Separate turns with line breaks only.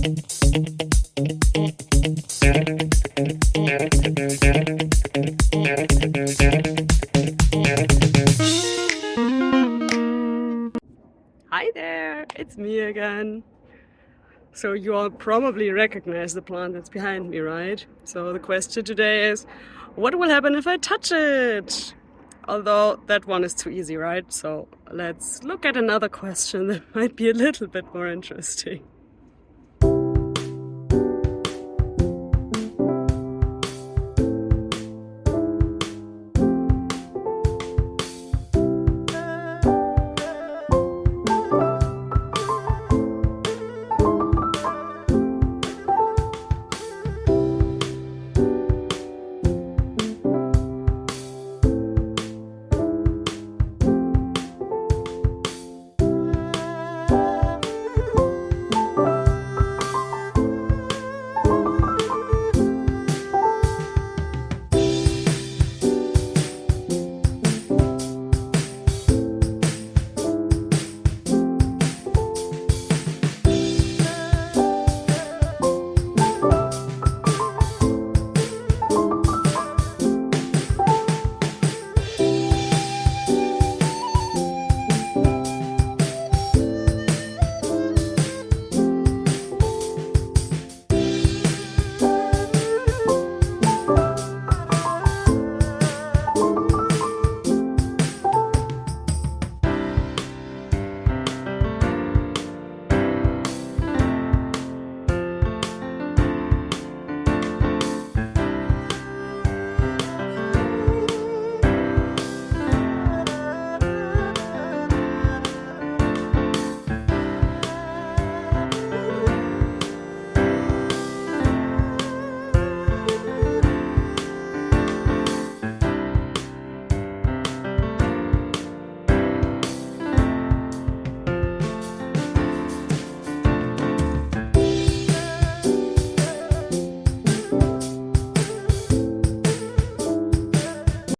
Hi there, it's me again. So you all probably recognize the plant that's behind me, right? So the question today is, what will happen if I touch it? Although that one is too easy, right? So let's look at another question that might be a little bit more interesting.